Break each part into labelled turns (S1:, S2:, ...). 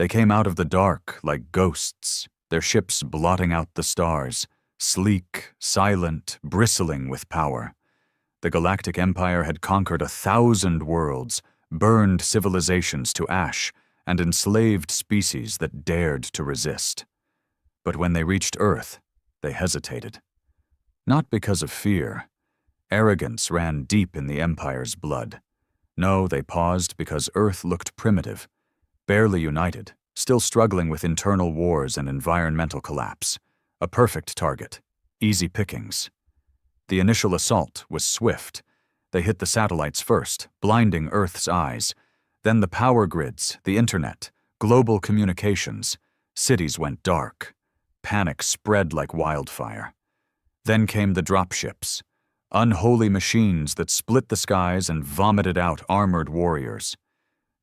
S1: They came out of the dark like ghosts, their ships blotting out the stars, sleek, silent, bristling with power. The Galactic Empire had conquered 1,000 worlds, burned civilizations to ash, and enslaved species that dared to resist. But when they reached Earth, they hesitated. Not because of fear. Arrogance ran deep in the Empire's blood. No, they paused because Earth looked primitive, barely united, still struggling with internal wars and environmental collapse. A perfect target. Easy pickings. The initial assault was swift. They hit the satellites first, blinding Earth's eyes. Then the power grids, the internet, global communications. Cities went dark. Panic spread like wildfire. Then came the dropships, unholy machines that split the skies and vomited out armored warriors.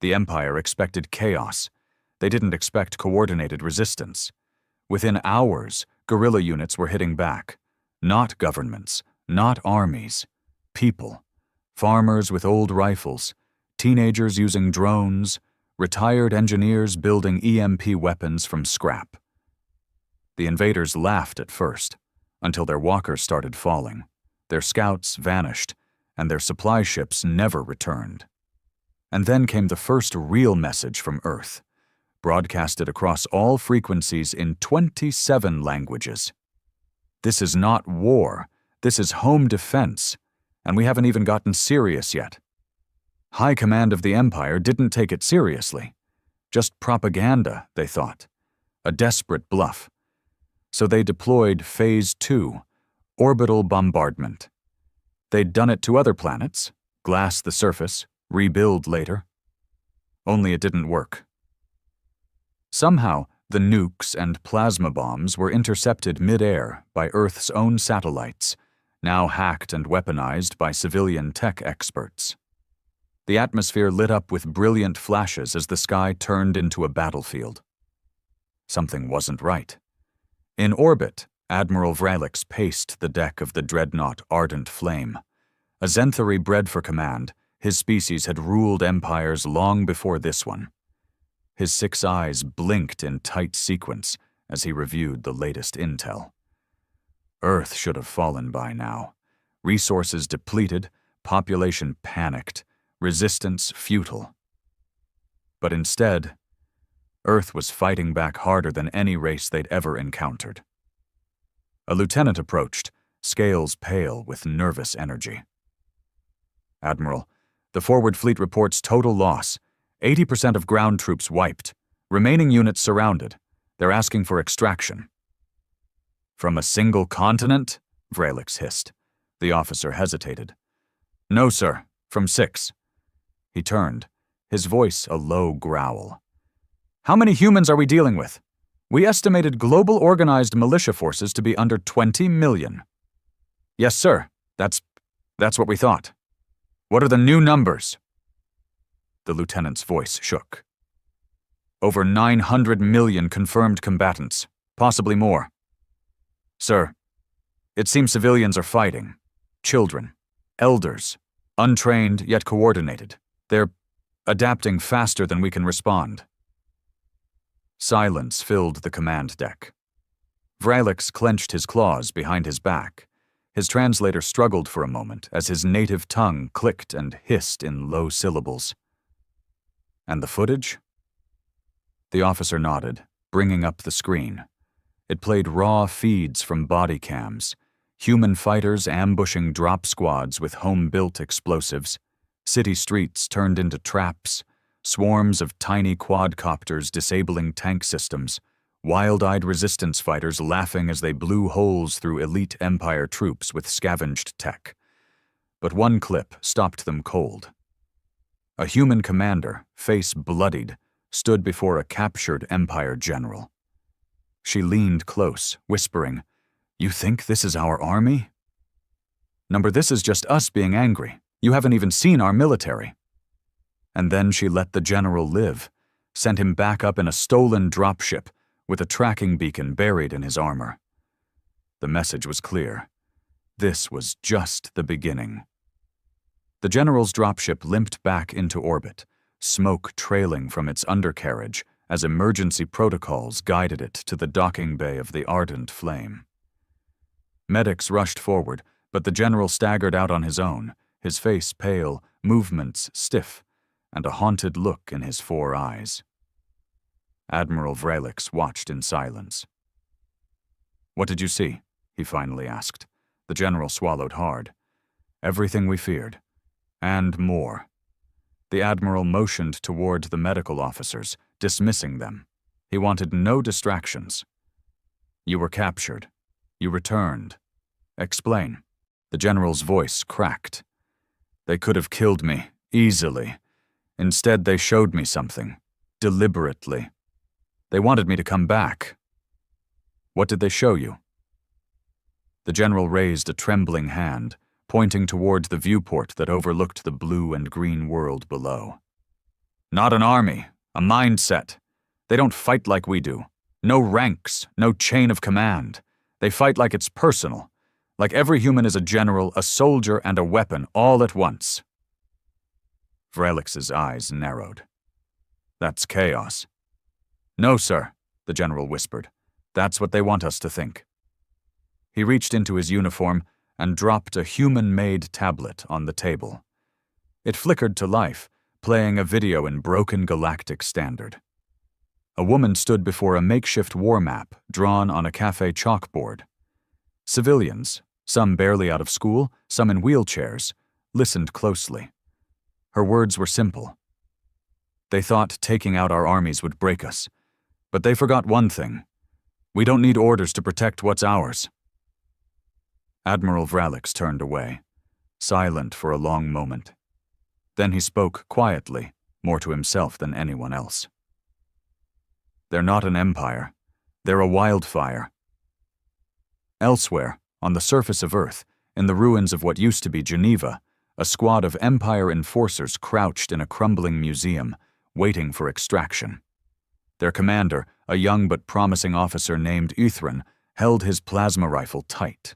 S1: The Empire expected chaos. They didn't expect coordinated resistance. Within hours, guerrilla units were hitting back. Not governments, not armies. People. Farmers with old rifles, teenagers using drones, retired engineers building EMP weapons from scrap. The invaders laughed at first, until their walkers started falling. Their scouts vanished, and their supply ships never returned. And then came the first real message from Earth, broadcasted across all frequencies in 27 languages. This is not war, this is home defense, and we haven't even gotten serious yet. High command of the Empire didn't take it seriously. Just propaganda, they thought. A desperate bluff. So they deployed Phase 2, orbital bombardment. They'd done it to other planets, glass the surface, rebuild later. Only it didn't work. Somehow, the nukes and plasma bombs were intercepted mid-air by Earth's own satellites, now hacked and weaponized by civilian tech experts. The atmosphere lit up with brilliant flashes as the sky turned into a battlefield. Something wasn't right. In orbit, Admiral Vralix paced the deck of the dreadnought Ardent Flame. A Zenthari bred for command, his species had ruled empires long before this one. His 6 eyes blinked in tight sequence as he reviewed the latest intel. Earth should have fallen by now. Resources depleted, population panicked, resistance futile. But instead, Earth was fighting back harder than any race they'd ever encountered. A lieutenant approached, scales pale with nervous energy. Admiral, the forward fleet reports total loss. 80% of ground troops wiped. Remaining units surrounded. They're asking for extraction. From a single continent? Vralix hissed. The officer hesitated. No, sir. From 6. He turned, his voice a low growl. How many humans are we dealing with? We estimated global organized militia forces to be under 20 million. Yes, sir. That's what we thought. What are the new numbers? The lieutenant's voice shook. Over 900 million confirmed combatants, possibly more. Sir, it seems civilians are fighting. Children, elders, untrained yet coordinated. They're adapting faster than we can respond. Silence filled the command deck. Vralix clenched his claws behind his back. His translator struggled for a moment as his native tongue clicked and hissed in low syllables. And the footage? The officer nodded, bringing up the screen. It played raw feeds from body cams, human fighters ambushing drop squads with home-built explosives, city streets turned into traps, swarms of tiny quadcopters disabling tank systems, wild-eyed resistance fighters laughing as they blew holes through elite Empire troops with scavenged tech. But one clip stopped them cold. A human commander, face bloodied, stood before a captured Empire general. She leaned close, whispering, "You think this is our army?" "Number, this is just us being angry. You haven't even seen our military." And then she let the general live, sent him back up in a stolen dropship with a tracking beacon buried in his armor. The message was clear. This was just the beginning. The general's dropship limped back into orbit, smoke trailing from its undercarriage as emergency protocols guided it to the docking bay of the Ardent Flame. Medics rushed forward, but the general staggered out on his own, his face pale, movements stiff, and a haunted look in his 4 eyes. Admiral Vrelix watched in silence. "What did you see?" he finally asked. The general swallowed hard. "Everything we feared. And more." The admiral motioned toward the medical officers, dismissing them. He wanted no distractions. "You were captured. You returned. Explain." The general's voice cracked. "They could have killed me, easily. Instead, they showed me something. Deliberately. They wanted me to come back." "What did they show you?" The general raised a trembling hand, pointing toward the viewport that overlooked the blue and green world below. "Not an army, a mindset. They don't fight like we do. No ranks, no chain of command. They fight like it's personal, like every human is a general, a soldier, and a weapon all at once." Vrelix's eyes narrowed. "That's chaos." "No, sir," the general whispered. "That's what they want us to think." He reached into his uniform and dropped a human-made tablet on the table. It flickered to life, playing a video in broken galactic standard. A woman stood before a makeshift war map drawn on a cafe chalkboard. Civilians, some barely out of school, some in wheelchairs, listened closely. Her words were simple. "They thought taking out our armies would break us. But they forgot one thing. We don't need orders to protect what's ours." Admiral Vrelix turned away, silent for a long moment. Then he spoke quietly, more to himself than anyone else. "They're not an empire. They're a wildfire." Elsewhere, on the surface of Earth, in the ruins of what used to be Geneva, a squad of Empire enforcers crouched in a crumbling museum, waiting for extraction. Their commander, a young but promising officer named Uthran, held his plasma rifle tight.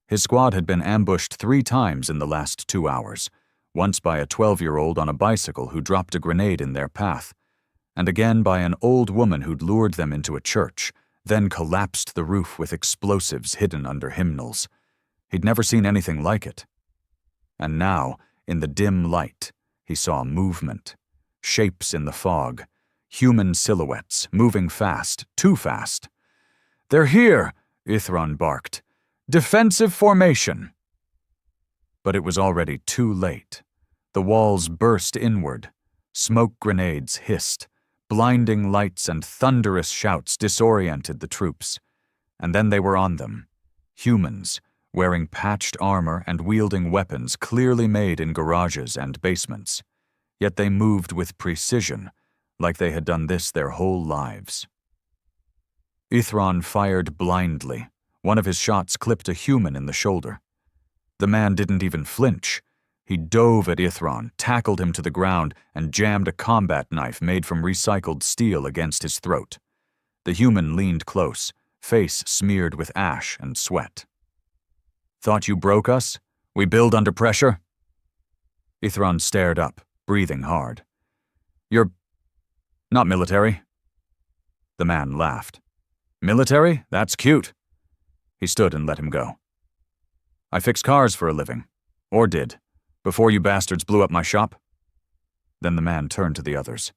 S1: His squad had been ambushed 3 times in the last 2 hours, once by a 12-year-old on a bicycle who dropped a grenade in their path, and again by an old woman who'd lured them into a church, then collapsed the roof with explosives hidden under hymnals. He'd never seen anything like it. And now, in the dim light, he saw movement, shapes in the fog, human silhouettes, moving fast, too fast. "They're here!" Uthran barked. "Defensive formation!" But it was already too late. The walls burst inward. Smoke grenades hissed. Blinding lights and thunderous shouts disoriented the troops. And then they were on them. Humans, wearing patched armor and wielding weapons clearly made in garages and basements. Yet they moved with precision, like they had done this their whole lives. Uthran fired blindly. One of his shots clipped a human in the shoulder. The man didn't even flinch. He dove at Uthran, tackled him to the ground, and jammed a combat knife made from recycled steel against his throat. The human leaned close, face smeared with ash and sweat. "Thought you broke us? We build under pressure?" Uthran stared up, breathing hard. "You're not military?" The man laughed. "Military? That's cute." He stood and let him go. "I fix cars for a living. Or did, before you bastards blew up my shop." Then the man turned to the others.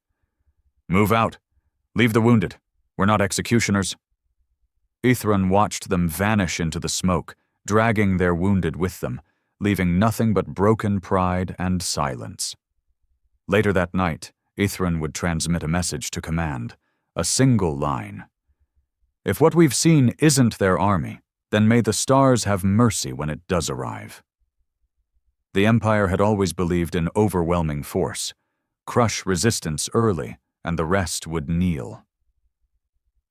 S1: "Move out. Leave the wounded. We're not executioners." Uthran watched them vanish into the smoke, dragging their wounded with them, leaving nothing but broken pride and silence. Later that night, Uthran would transmit a message to command, a single line. "If what we've seen isn't their army, then may the stars have mercy when it does arrive." The Empire had always believed in overwhelming force. Crush resistance early, and the rest would kneel.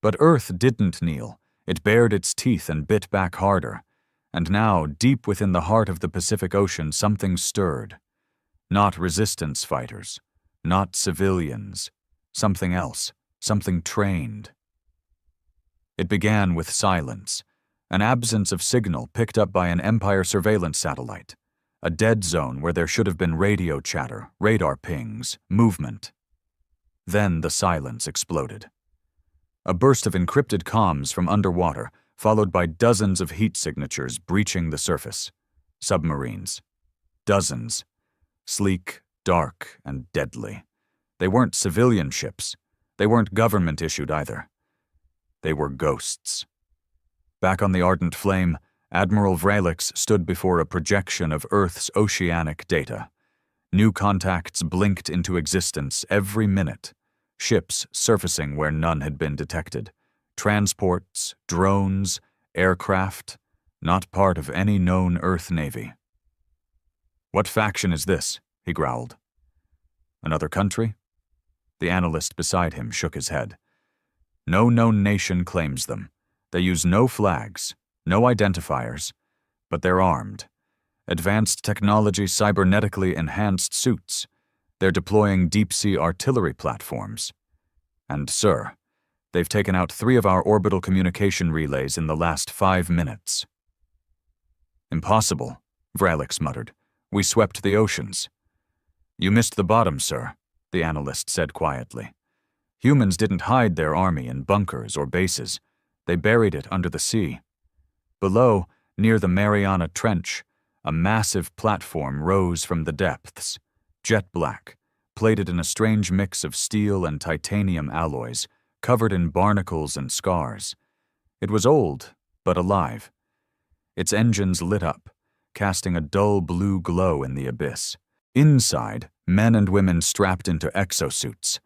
S1: But Earth didn't kneel. It bared its teeth and bit back harder. And now, deep within the heart of the Pacific Ocean, something stirred. Not resistance fighters. Not civilians. Something else. Something trained. It began with silence. An absence of signal picked up by an Empire surveillance satellite. A dead zone where there should have been radio chatter, radar pings, movement. Then the silence exploded. A burst of encrypted comms from underwater, followed by dozens of heat signatures breaching the surface. Submarines. Dozens. Sleek, dark, and deadly. They weren't civilian ships. They weren't government-issued either. They were ghosts. Back on the Ardent Flame, Admiral Vralix stood before a projection of Earth's oceanic data. New contacts blinked into existence every minute. Ships surfacing where none had been detected. Transports, drones, aircraft, not part of any known Earth Navy. "What faction is this?" he growled. "Another country?" The analyst beside him shook his head. "No known nation claims them. They use no flags, no identifiers, but they're armed. Advanced technology, cybernetically enhanced suits. They're deploying deep-sea artillery platforms. And, sir, they've taken out 3 of our orbital communication relays in the last 5 minutes." "Impossible," Vralix muttered. "We swept the oceans." "You missed the bottom, sir," the analyst said quietly. "Humans didn't hide their army in bunkers or bases. They buried it under the sea. Below, near the Mariana Trench, a massive platform rose from the depths, jet black, plated in a strange mix of steel and titanium alloys, covered in barnacles and scars. It was old, but alive. Its engines lit up, casting a dull blue glow in the abyss. Inside, men and women strapped into exosuits.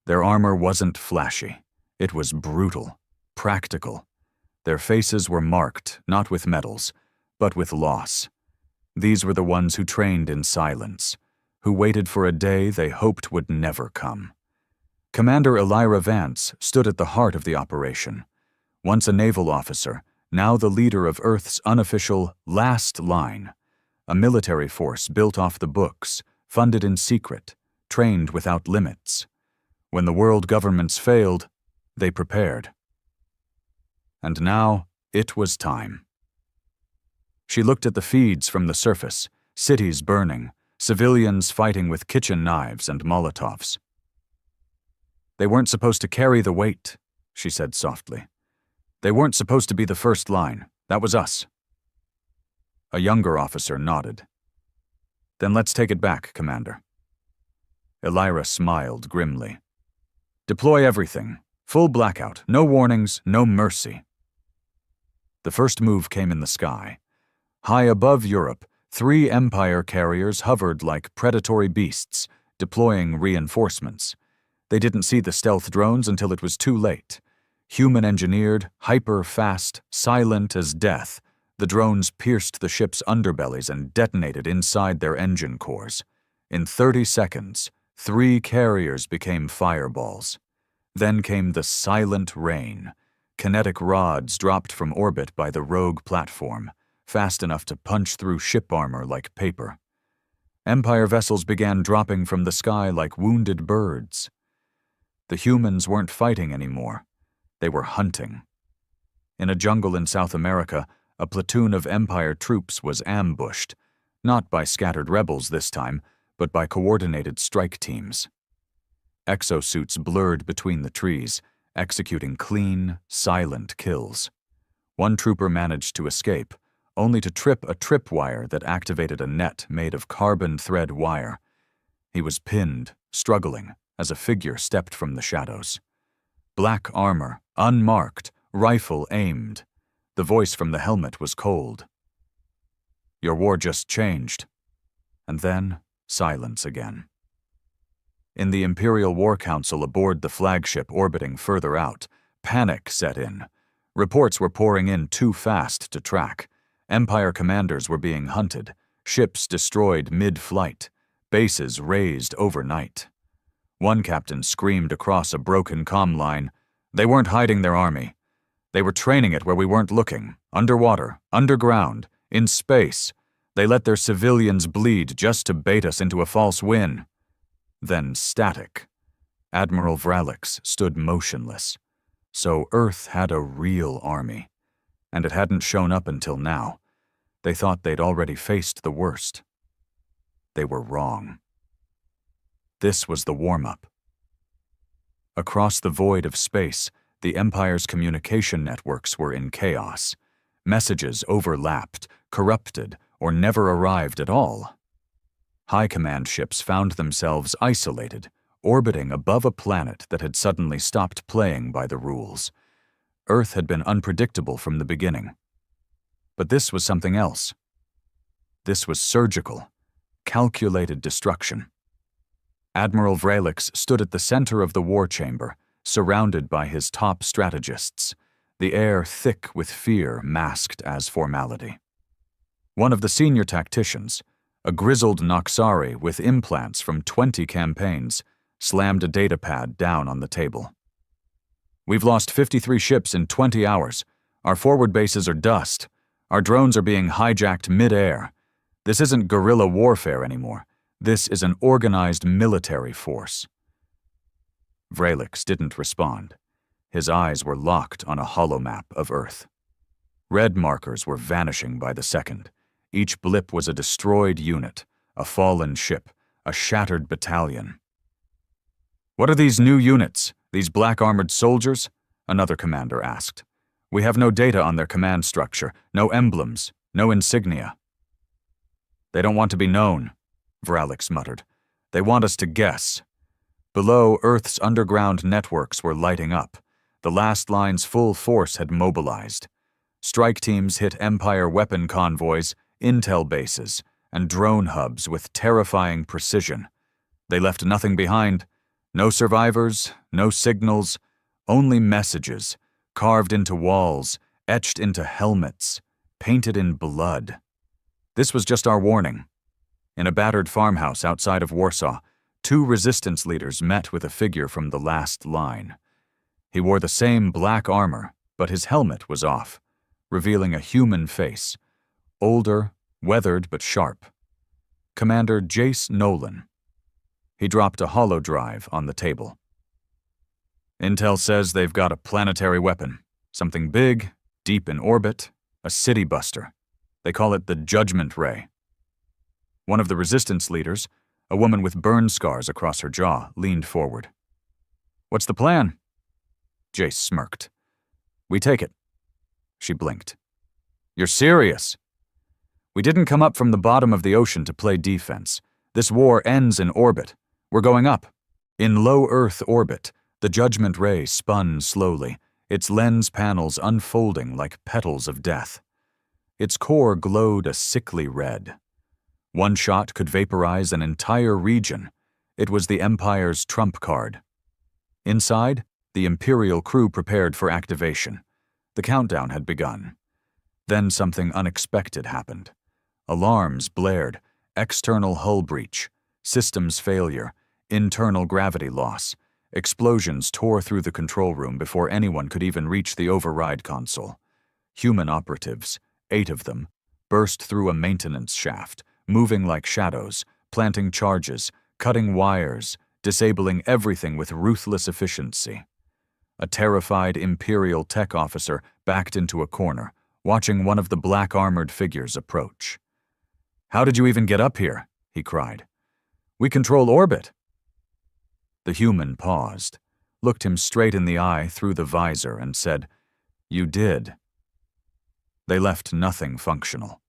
S1: Their armor wasn't flashy. It was brutal, practical. Their faces were marked, not with medals, but with loss. These were the ones who trained in silence, who waited for a day they hoped would never come. Commander Elira Vance stood at the heart of the operation. Once a naval officer, now the leader of Earth's unofficial last line, a military force built off the books, funded in secret, trained without limits. When the world governments failed, they prepared. And now, it was time. She looked at the feeds from the surface, cities burning, civilians fighting with kitchen knives and Molotovs. "They weren't supposed to carry the weight," she said softly. "They weren't supposed to be the first line. That was us." A younger officer nodded. "Then let's take it back, Commander." Elira smiled grimly. "Deploy everything. Full blackout. No warnings, no mercy." The first move came in the sky. High above Europe, 3 Empire carriers hovered like predatory beasts, deploying reinforcements. They didn't see the stealth drones until it was too late. Human-engineered, hyper-fast, silent as death, the drones pierced the ship's underbellies and detonated inside their engine cores. In 30 seconds, 3 carriers became fireballs. Then came the silent rain. Kinetic rods dropped from orbit by the rogue platform, fast enough to punch through ship armor like paper. Empire vessels began dropping from the sky like wounded birds. The humans weren't fighting anymore. They were hunting. In a jungle in South America, a platoon of Empire troops was ambushed, not by scattered rebels this time, but by coordinated strike teams. Exosuits blurred between the trees, executing clean, silent kills. One trooper managed to escape, only to trip a tripwire that activated a net made of carbon thread wire. He was pinned, struggling, as a figure stepped from the shadows. Black armor, unmarked, rifle aimed. The voice from the helmet was cold. "Your war just changed." And then, silence again. In the Imperial War Council aboard the flagship orbiting further out, panic set in. Reports were pouring in too fast to track. Empire commanders were being hunted, ships destroyed mid-flight, bases razed overnight. One captain screamed across a broken comm line, "They weren't hiding their army. They were training it where we weren't looking, underwater, underground, in space. They let their civilians bleed just to bait us into a false win." Then static. Admiral Vralix stood motionless. So Earth had a real army. And it hadn't shown up until now. They thought they'd already faced the worst. They were wrong. This was the warm-up. Across the void of space, the Empire's communication networks were in chaos. Messages overlapped, corrupted, or never arrived at all. High Command ships found themselves isolated, orbiting above a planet that had suddenly stopped playing by the rules. Earth had been unpredictable from the beginning. But this was something else. This was surgical, calculated destruction. Admiral Vrelix stood at the center of the war chamber, surrounded by his top strategists, the air thick with fear masked as formality. One of the senior tacticians, a grizzled Noxari with implants from 20 campaigns, slammed a datapad down on the table. "We've lost 53 ships in 20 hours. Our forward bases are dust. Our drones are being hijacked mid-air. This isn't guerrilla warfare anymore. This is an organized military force." Vrelix didn't respond. His eyes were locked on a holomap of Earth. Red markers were vanishing by the second. Each blip was a destroyed unit, a fallen ship, a shattered battalion. "What are these new units, these black-armored soldiers?" another commander asked. "We have no data on their command structure, no emblems, no insignia." "They don't want to be known," Vrelix muttered. "They want us to guess." Below, Earth's underground networks were lighting up. The last line's full force had mobilized. Strike teams hit Empire weapon convoys, intel bases, and drone hubs with terrifying precision. They left nothing behind. No survivors, no signals, only messages, carved into walls, etched into helmets, painted in blood. This was just our warning. In a battered farmhouse outside of Warsaw, 2 resistance leaders met with a figure from the last line. He wore the same black armor, but his helmet was off, revealing a human face, older, weathered but sharp. Commander Jace Nolan. He dropped a holo drive on the table. "Intel says they've got a planetary weapon, something big, deep in orbit, a city buster. They call it the Judgment Ray." One of the resistance leaders, a woman with burn scars across her jaw, leaned forward. "What's the plan?" Jace smirked. "We take it." She blinked. "You're serious?" "We didn't come up from the bottom of the ocean to play defense. This war ends in orbit. We're going up." In low Earth orbit, the Judgment Ray spun slowly, its lens panels unfolding like petals of death. Its core glowed a sickly red. One shot could vaporize an entire region. It was the Empire's trump card. Inside, the Imperial crew prepared for activation. The countdown had begun. Then something unexpected happened. Alarms blared, external hull breach, systems failure, internal gravity loss. Explosions tore through the control room before anyone could even reach the override console. Human operatives, 8 of them, burst through a maintenance shaft, moving like shadows, planting charges, cutting wires, disabling everything with ruthless efficiency. A terrified Imperial tech officer backed into a corner, watching one of the black-armored figures approach. "How did you even get up here?" he cried. "We control orbit." The human paused, looked him straight in the eye through the visor, and said, "You did." They left nothing functional.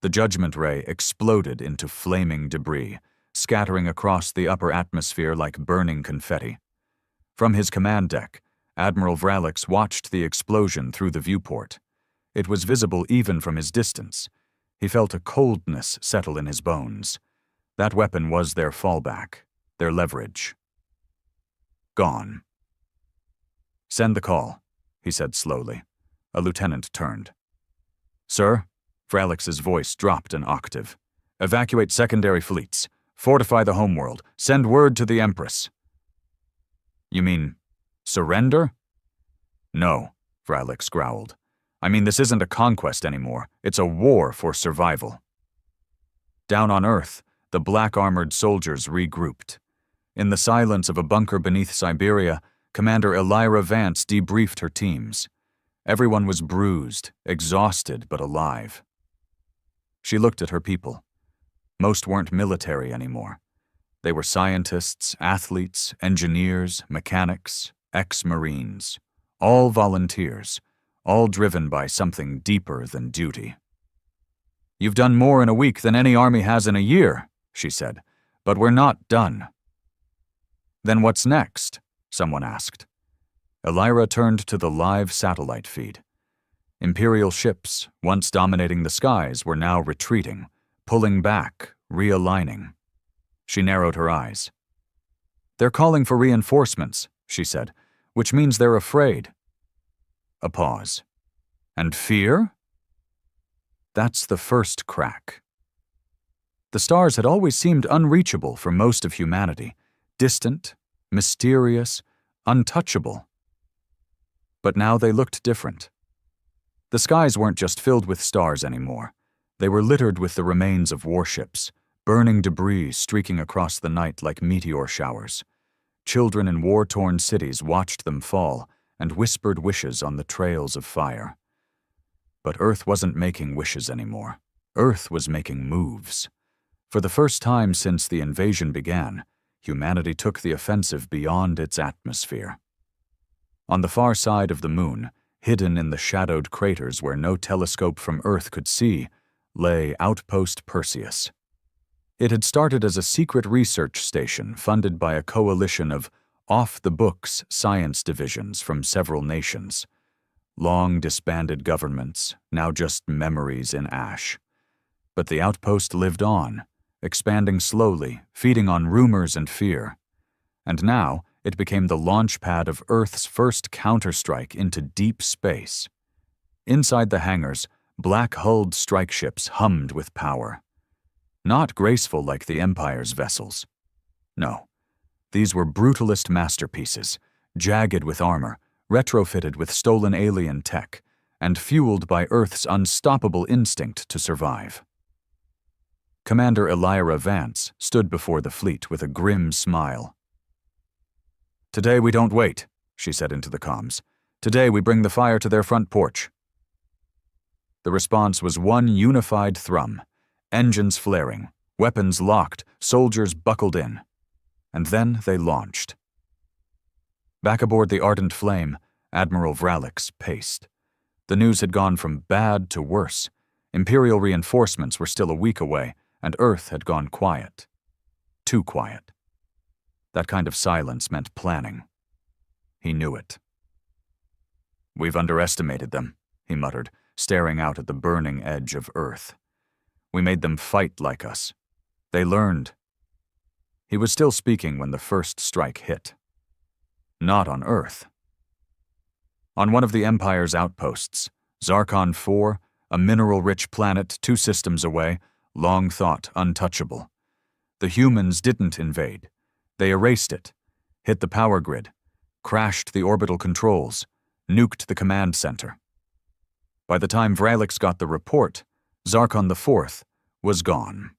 S1: The Judgment Ray exploded into flaming debris, scattering across the upper atmosphere like burning confetti. From his command deck, Admiral Vrelix watched the explosion through the viewport. It was visible even from his distance. He felt a coldness settle in his bones. That weapon was their fallback, their leverage. Gone. "Send the call," he said slowly. A lieutenant turned. "Sir?" Vrelix's voice dropped an octave. "Evacuate secondary fleets. Fortify the homeworld. Send word to the Empress." "You mean, surrender?" "No," Vrelix growled. "I mean, this isn't a conquest anymore. It's a war for survival." Down on Earth, the black-armored soldiers regrouped. In the silence of a bunker beneath Siberia, Commander Elira Vance debriefed her teams. Everyone was bruised, exhausted, but alive. She looked at her people. Most weren't military anymore. They were scientists, athletes, engineers, mechanics, ex-Marines, all volunteers, all driven by something deeper than duty. "You've done more in a week than any army has in a year," she said, "but we're not done." "Then what's next?" someone asked. Elira turned to the live satellite feed. Imperial ships, once dominating the skies, were now retreating, pulling back, realigning. She narrowed her eyes. "They're calling for reinforcements," she said, "which means they're afraid." A pause. "And fear?" That's the first crack. The stars had always seemed unreachable for most of humanity, distant, mysterious, untouchable. But now they looked different. The skies weren't just filled with stars anymore. They were littered with the remains of warships, burning debris streaking across the night like meteor showers. Children in war-torn cities watched them fall and whispered wishes on the trails of fire. But Earth wasn't making wishes anymore. Earth was making moves. For the first time since the invasion began, humanity took the offensive beyond its atmosphere. On the far side of the moon, hidden in the shadowed craters where no telescope from Earth could see, lay Outpost Perseus. It had started as a secret research station funded by a coalition of off-the-books science divisions from several nations. Long disbanded governments, now just memories in ash. But the outpost lived on, expanding slowly, feeding on rumors and fear. And now it became the launch pad of Earth's first counterstrike into deep space. Inside the hangars, black-hulled strike ships hummed with power. Not graceful like the Empire's vessels. No, these were brutalist masterpieces, jagged with armor, retrofitted with stolen alien tech, and fueled by Earth's unstoppable instinct to survive. Commander Elira Vance stood before the fleet with a grim smile. "Today we don't wait," she said into the comms. "Today we bring the fire to their front porch." The response was one unified thrum, engines flaring, weapons locked, soldiers buckled in. And then they launched. Back aboard the Ardent Flame, Admiral Vralix paced. The news had gone from bad to worse. Imperial reinforcements were still a week away, and Earth had gone quiet. Too quiet. That kind of silence meant planning. He knew it. "We've underestimated them," he muttered, staring out at the burning edge of Earth. "We made them fight like us. They learned." He was still speaking when the first strike hit. Not on Earth. On one of the Empire's outposts, Zarkon 4, a mineral-rich planet 2 systems away, long thought untouchable. The humans didn't invade. They erased it, hit the power grid, crashed the orbital controls, nuked the command center. By the time Vralix got the report, Zarkon 4 was gone.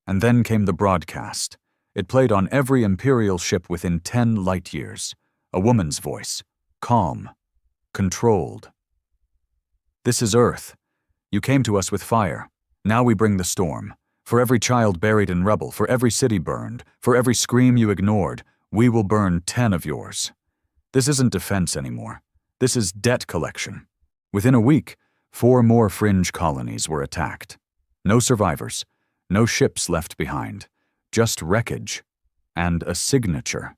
S1: And then came the broadcast. It played on every Imperial ship within 10 light-years. A woman's voice, calm, controlled. "This is Earth. You came to us with fire. Now we bring the storm. For every child buried in rubble, for every city burned, for every scream you ignored, we will burn 10 of yours. This isn't defense anymore. This is debt collection." Within a week, 4 more fringe colonies were attacked. No survivors, no ships left behind, just wreckage and a signature.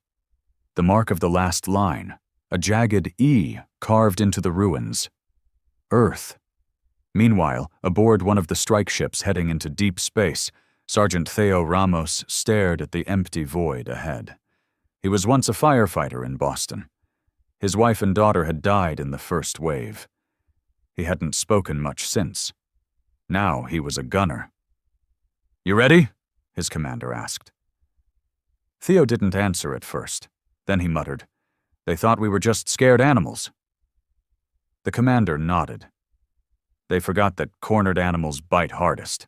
S1: The mark of the last line, a jagged E carved into the ruins. Earth. Meanwhile, aboard one of the strike ships heading into deep space, Sergeant Theo Ramos stared at the empty void ahead. He was once a firefighter in Boston. His wife and daughter had died in the first wave. He hadn't spoken much since. Now he was a gunner. "You ready?" his commander asked. Theo didn't answer at first. Then he muttered, "They thought we were just scared animals." The commander nodded. They forgot that cornered animals bite hardest.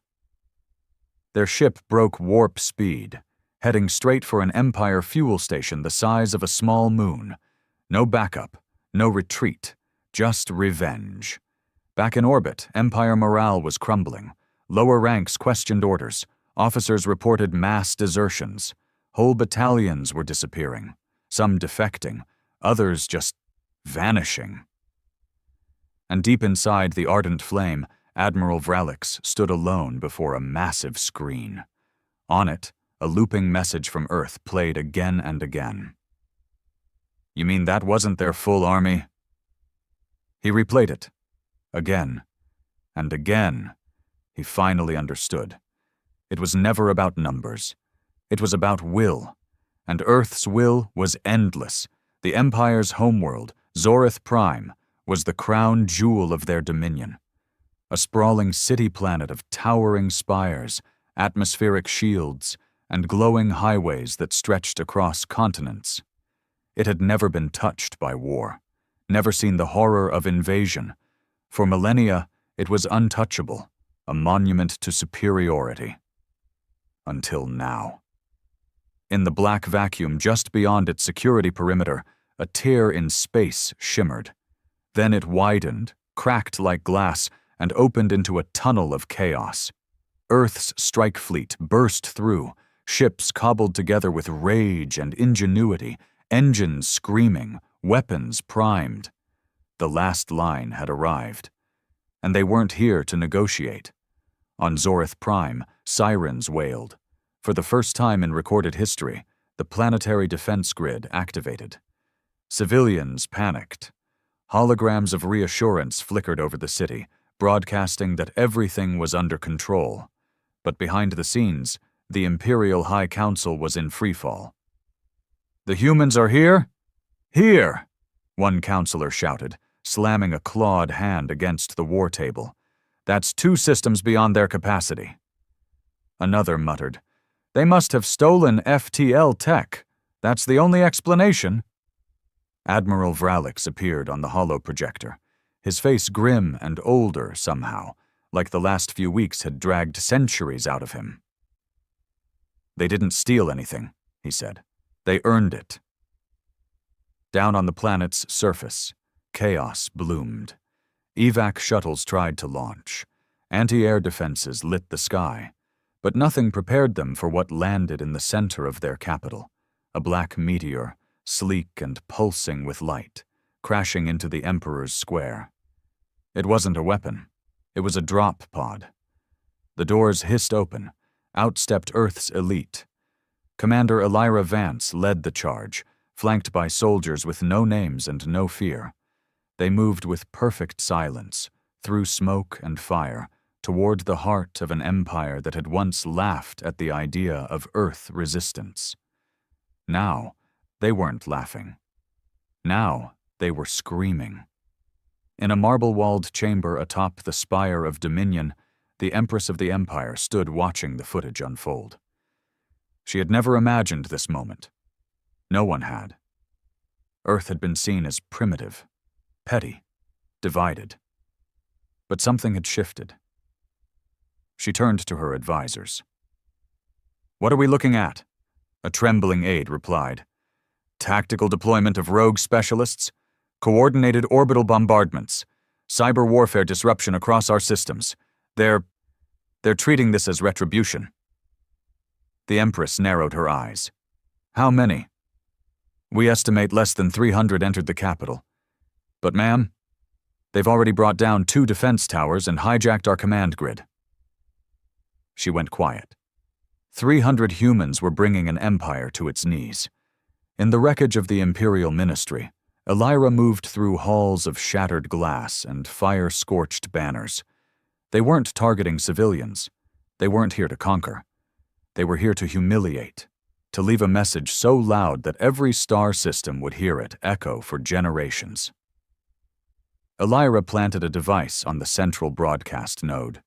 S1: Their ship broke warp speed, heading straight for an Empire fuel station the size of a small moon. No backup, no retreat, just revenge. Back in orbit, Empire morale was crumbling. Lower ranks questioned orders. Officers reported mass desertions. Whole battalions were disappearing, some defecting, others just vanishing. And deep inside the ardent flame, Admiral Vralix stood alone before a massive screen. On it, a looping message from Earth played again and again. "You mean that wasn't their full army?" He replayed it. Again. And again. He finally understood. It was never about numbers. It was about will. And Earth's will was endless. The Empire's homeworld, Zorith Prime, was the crown jewel of their dominion. A sprawling city planet of towering spires, atmospheric shields, and glowing highways that stretched across continents. It had never been touched by war, never seen the horror of invasion. For millennia, it was untouchable, a monument to superiority. Until now. In the black vacuum just beyond its security perimeter, a tear in space shimmered. Then it widened, cracked like glass, and opened into a tunnel of chaos. Earth's strike fleet burst through, ships cobbled together with rage and ingenuity, engines screaming, weapons primed. The last line had arrived. And they weren't here to negotiate. On Zorith Prime, sirens wailed. For the first time in recorded history, the planetary defense grid activated. Civilians panicked. Holograms of reassurance flickered over the city, broadcasting that everything was under control. But behind the scenes, the Imperial High Council was in freefall. "The humans are here? Here!" one counselor shouted, slamming a clawed hand against the war table. "That's 2 systems beyond their capacity." Another muttered, "They must have stolen FTL tech. That's the only explanation." Admiral Vralix appeared on the holoprojector, his face grim and older somehow, like the last few weeks had dragged centuries out of him. "They didn't steal anything," he said. "They earned it." Down on the planet's surface, chaos bloomed. Evac shuttles tried to launch. Anti-air defenses lit the sky. But nothing prepared them for what landed in the center of their capital, a black meteor, sleek and pulsing with light, crashing into the Emperor's square. It wasn't a weapon. It was a drop pod. The doors hissed open. Out stepped Earth's elite. Commander Elira Vance led the charge, flanked by soldiers with no names and no fear. They moved with perfect silence, through smoke and fire, toward the heart of an empire that had once laughed at the idea of Earth resistance. Now, they weren't laughing. Now, they were screaming. In a marble-walled chamber atop the spire of Dominion, the Empress of the Empire stood watching the footage unfold. She had never imagined this moment. No one had. Earth had been seen as primitive, petty, divided. But something had shifted. She turned to her advisors. "What are we looking at?" A trembling aide replied. "Tactical deployment of rogue specialists, coordinated orbital bombardments, cyber warfare disruption across our systems. They're treating this as retribution." The Empress narrowed her eyes. "How many?" "We estimate less than 300 entered the capital. But ma'am, they've already brought down 2 defense towers and hijacked our command grid." She went quiet. 300 humans were bringing an empire to its knees. In the wreckage of the Imperial Ministry, Elira moved through halls of shattered glass and fire-scorched banners. They weren't targeting civilians. They weren't here to conquer. They were here to humiliate, to leave a message so loud that every star system would hear it echo for generations. Elira planted a device on the central broadcast node.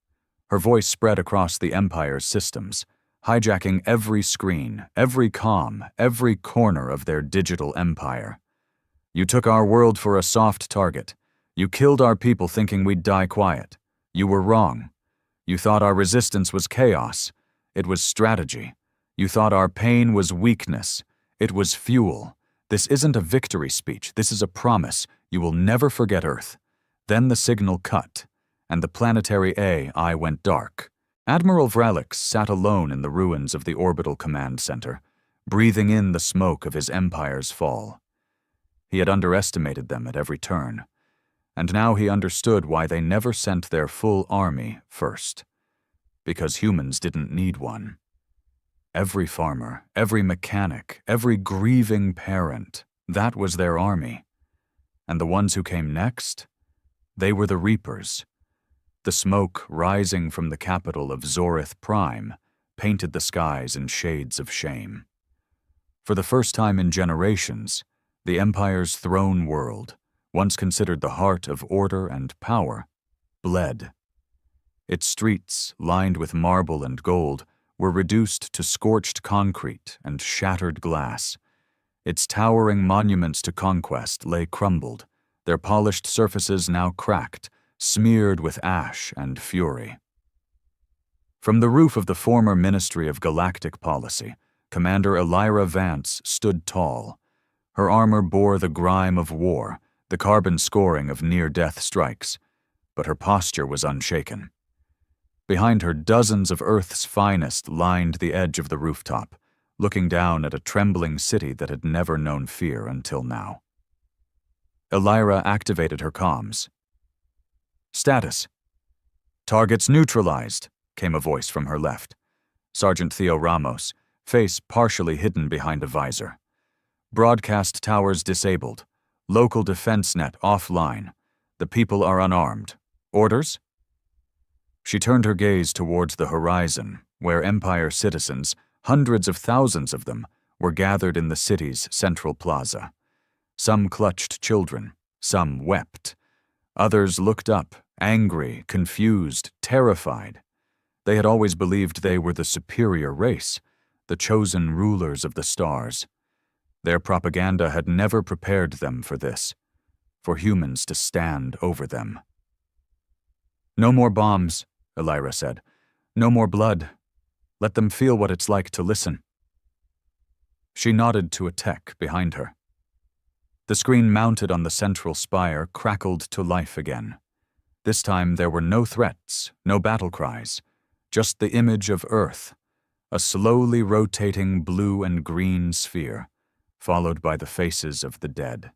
S1: Her voice spread across the Empire's systems, hijacking every screen, every comm, every corner of their digital empire. "You took our world for a soft target. You killed our people thinking we'd die quiet. You were wrong. You thought our resistance was chaos. It was strategy. You thought our pain was weakness. It was fuel. This isn't a victory speech. This is a promise. You will never forget Earth." Then the signal cut, and the planetary AI went dark. Admiral Vralix sat alone in the ruins of the orbital command center, breathing in the smoke of his empire's fall. He had underestimated them at every turn, and now he understood why they never sent their full army first. Because humans didn't need one. Every farmer, every mechanic, every grieving parent, that was their army. And the ones who came next? They were the Reapers. The smoke rising from the capital of Zorith Prime painted the skies in shades of shame. For the first time in generations, the Empire's throne world, once considered the heart of order and power, bled. Its streets, lined with marble and gold, were reduced to scorched concrete and shattered glass. Its towering monuments to conquest lay crumbled, their polished surfaces now cracked, smeared with ash and fury. From the roof of the former Ministry of Galactic Policy, Commander Elira Vance stood tall. Her armor bore the grime of war, the carbon scoring of near-death strikes, but her posture was unshaken. Behind her, dozens of Earth's finest lined the edge of the rooftop, looking down at a trembling city that had never known fear until now. Elira activated her comms. "Status." "Targets neutralized," came a voice from her left. Sergeant Theo Ramos, face partially hidden behind a visor. "Broadcast towers disabled. Local defense net offline. The people are unarmed. Orders?" She turned her gaze towards the horizon, where Empire citizens, hundreds of thousands of them, were gathered in the city's central plaza. Some clutched children, some wept. Others looked up, angry, confused, terrified. They had always believed they were the superior race, the chosen rulers of the stars. Their propaganda had never prepared them for this, for humans to stand over them. "No more bombs," Elira said. "No more blood. Let them feel what it's like to listen." She nodded to a tech behind her. The screen mounted on the central spire crackled to life again. This time there were no threats, no battle cries, just the image of Earth, a slowly rotating blue and green sphere, followed by the faces of the dead.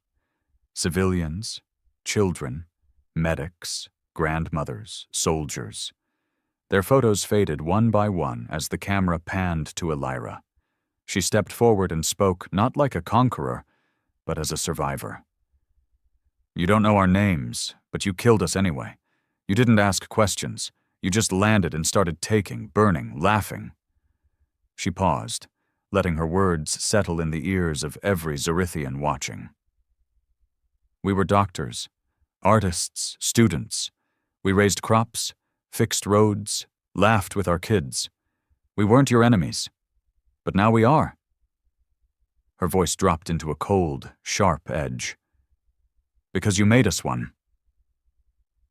S1: Civilians, children, medics, grandmothers, soldiers. Their photos faded one by one as the camera panned to Elira. She stepped forward and spoke not like a conqueror, but as a survivor. "You don't know our names, but you killed us anyway. You didn't ask questions. You just landed and started taking, burning, laughing." She paused, letting her words settle in the ears of every Zorithian watching. "We were doctors, artists, students. We raised crops, fixed roads, laughed with our kids. We weren't your enemies, but now we are." Her voice dropped into a cold, sharp edge. "Because you made us one."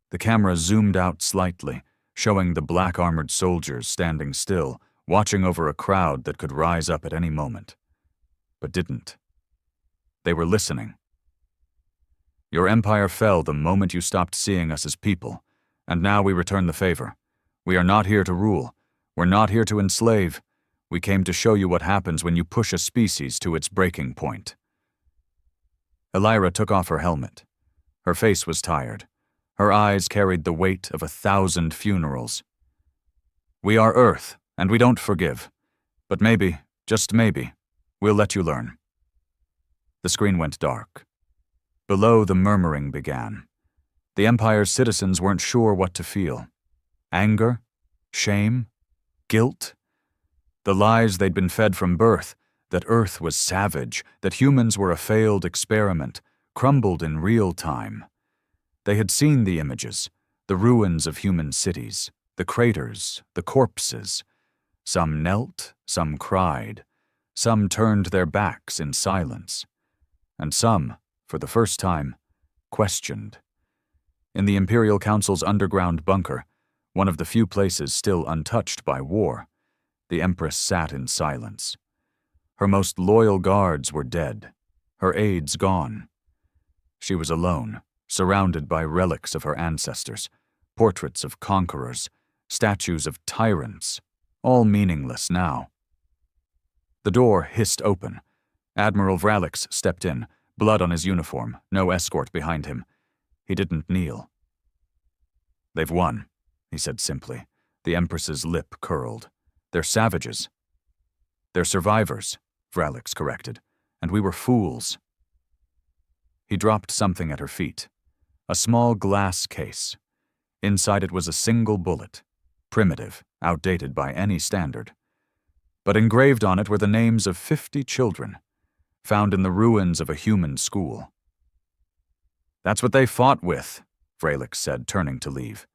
S1: The camera zoomed out slightly, showing the black-armored soldiers standing still, watching over a crowd that could rise up at any moment. But didn't. They were listening. "Your empire fell the moment you stopped seeing us as people, and now we return the favor. We are not here to rule. We're not here to enslave. We came to show you what happens when you push a species to its breaking point." Elira took off her helmet. Her face was tired. Her eyes carried the weight of 1,000 funerals. "We are Earth, and we don't forgive. But maybe, just maybe, we'll let you learn." The screen went dark. Below, the murmuring began. The Empire's citizens weren't sure what to feel. Anger? Shame? Guilt? The lies they'd been fed from birth, that Earth was savage, that humans were a failed experiment, crumbled in real time. They had seen the images, the ruins of human cities, the craters, the corpses. Some knelt, some cried, some turned their backs in silence, and some, for the first time, questioned. In the Imperial Council's underground bunker, one of the few places still untouched by war, the Empress sat in silence. Her most loyal guards were dead, her aides gone. She was alone, surrounded by relics of her ancestors, portraits of conquerors, statues of tyrants, all meaningless now. The door hissed open. Admiral Vralix stepped in, blood on his uniform, no escort behind him. He didn't kneel. "They've won," he said simply. The Empress's lip curled. "They're savages." "They're survivors," Vralix corrected, "and we were fools." He dropped something at her feet. A small glass case. Inside it was a single bullet, primitive, outdated by any standard. But engraved on it were the names of 50 children, found in the ruins of a human school. "That's what they fought with," Vralix said, turning to leave.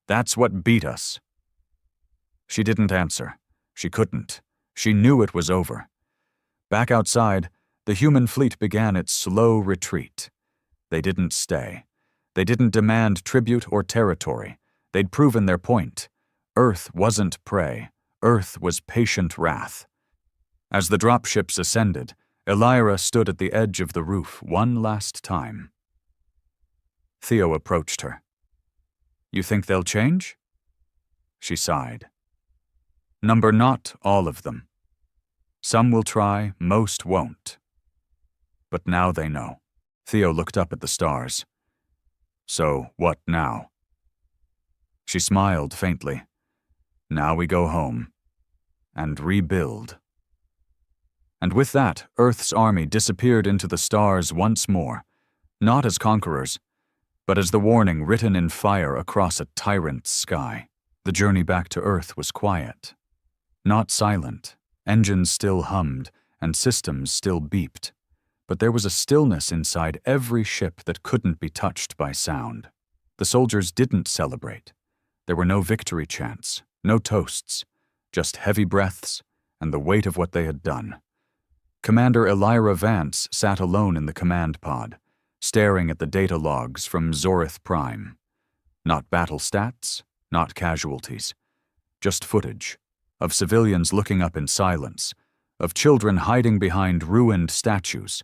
S1: "That's what beat us." She didn't answer. She couldn't. She knew it was over. Back outside, the human fleet began its slow retreat. They didn't stay. They didn't demand tribute or territory. They'd proven their point. Earth wasn't prey. Earth was patient wrath. As the dropships ascended, Elira stood at the edge of the roof one last time. Theo approached her. "You think they'll change?" She sighed. "Number not all of them. Some will try, most won't. But now they know." Theo looked up at the stars. "So, what now?" She smiled faintly. "Now we go home. And rebuild." And with that, Earth's army disappeared into the stars once more, not as conquerors, but as the warning written in fire across a tyrant's sky. The journey back to Earth was quiet. Not silent. Engines still hummed, and systems still beeped. But there was a stillness inside every ship that couldn't be touched by sound. The soldiers didn't celebrate. There were no victory chants, no toasts, just heavy breaths and the weight of what they had done. Commander Elira Vance sat alone in the command pod, staring at the data logs from Zorith Prime. Not battle stats, not casualties, just footage of civilians looking up in silence, of children hiding behind ruined statues,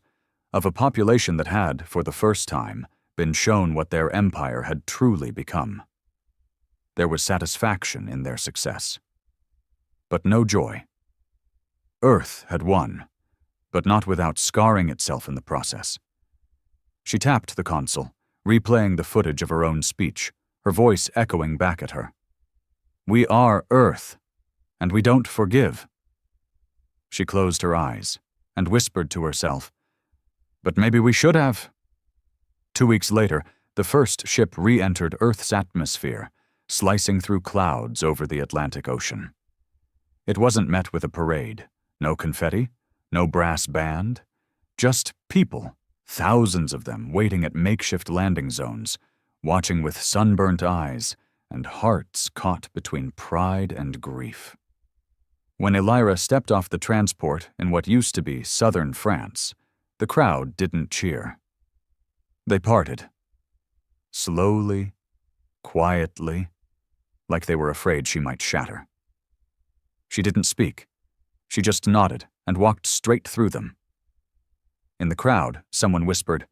S1: of a population that had, for the first time, been shown what their empire had truly become. There was satisfaction in their success, but no joy. Earth had won, but not without scarring itself in the process. She tapped the console, replaying the footage of her own speech, her voice echoing back at her. "We are Earth, and we don't forgive." She closed her eyes and whispered to herself, "But maybe we should have." 2 weeks later, the first ship re-entered Earth's atmosphere, slicing through clouds over the Atlantic Ocean. It wasn't met with a parade, no confetti, no brass band, just people, thousands of them waiting at makeshift landing zones, watching with sunburnt eyes and hearts caught between pride and grief. When Elira stepped off the transport in what used to be southern France, the crowd didn't cheer. They parted. Slowly, quietly, like they were afraid she might shatter. She didn't speak. She just nodded and walked straight through them. In the crowd, someone whispered,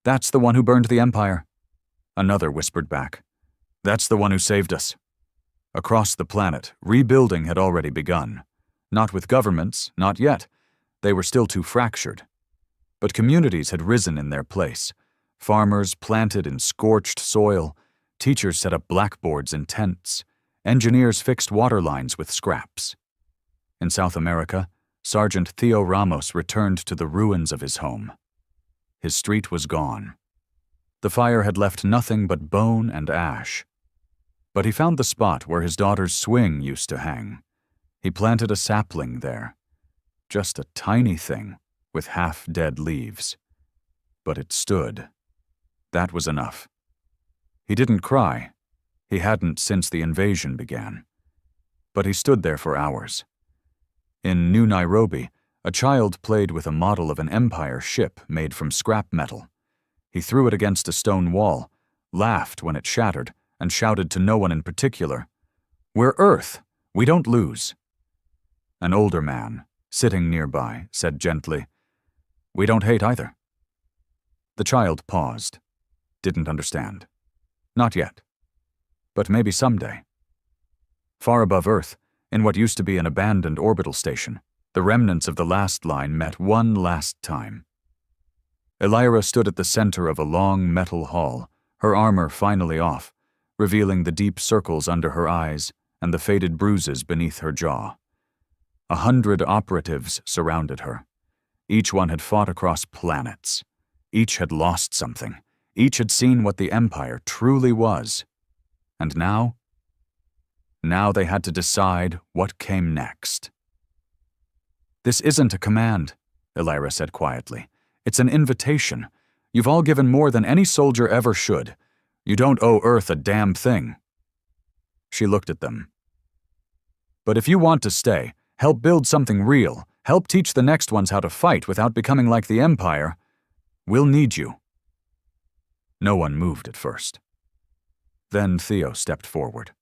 S1: "That's the one who burned the Empire." Another whispered back, "That's the one who saved us." Across the planet, rebuilding had already begun. Not with governments, not yet. They were still too fractured. But communities had risen in their place. Farmers planted in scorched soil, teachers set up blackboards in tents, engineers fixed water lines with scraps. In South America, Sergeant Theo Ramos returned to the ruins of his home. His street was gone. The fire had left nothing but bone and ash. But he found the spot where his daughter's swing used to hang. He planted a sapling there. Just a tiny thing with half-dead leaves. But it stood. That was enough. He didn't cry. He hadn't since the invasion began. But he stood there for hours. In New Nairobi, a child played with a model of an Empire ship made from scrap metal. He threw it against a stone wall, laughed when it shattered, and shouted to no one in particular, "We're Earth. We don't lose." An older man, sitting nearby, said gently, "We don't hate either." The child paused. Didn't understand. Not yet. But maybe someday. Far above Earth, in what used to be an abandoned orbital station, the remnants of the last line met one last time. Elira stood at the center of a long metal hall, her armor finally off, revealing the deep circles under her eyes and the faded bruises beneath her jaw. 100 operatives surrounded her. Each one had fought across planets. Each had lost something. Each had seen what the Empire truly was. And now? Now they had to decide what came next. "This isn't a command," Elira said quietly. "It's an invitation. You've all given more than any soldier ever should. You don't owe Earth a damn thing." She looked at them. "But if you want to stay, help build something real, help teach the next ones how to fight without becoming like the Empire, we'll need you." No one moved at first. Then Theo stepped forward.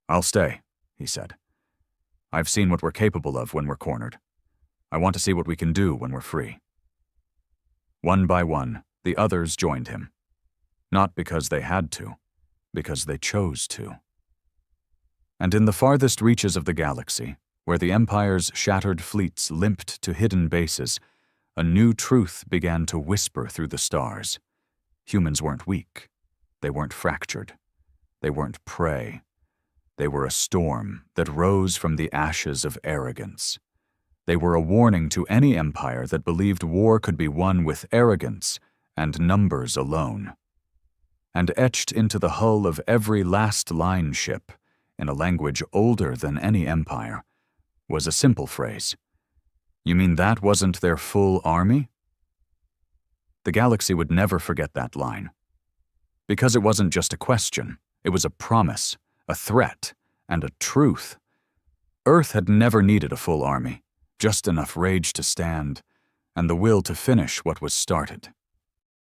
S1: "I'll stay," he said. "I've seen what we're capable of when we're cornered. I want to see what we can do when we're free." One by one, the others joined him. Not because they had to, because they chose to. And in the farthest reaches of the galaxy, where the Empire's shattered fleets limped to hidden bases, a new truth began to whisper through the stars. Humans weren't weak. They weren't fractured. They weren't prey. They were a storm that rose from the ashes of arrogance. They were a warning to any empire that believed war could be won with arrogance and numbers alone. And etched into the hull of every last-line ship, in a language older than any empire, was a simple phrase. "You mean that wasn't their full army?" The galaxy would never forget that line. Because it wasn't just a question, it was a promise, a threat, and a truth. Earth had never needed a full army, just enough rage to stand, and the will to finish what was started.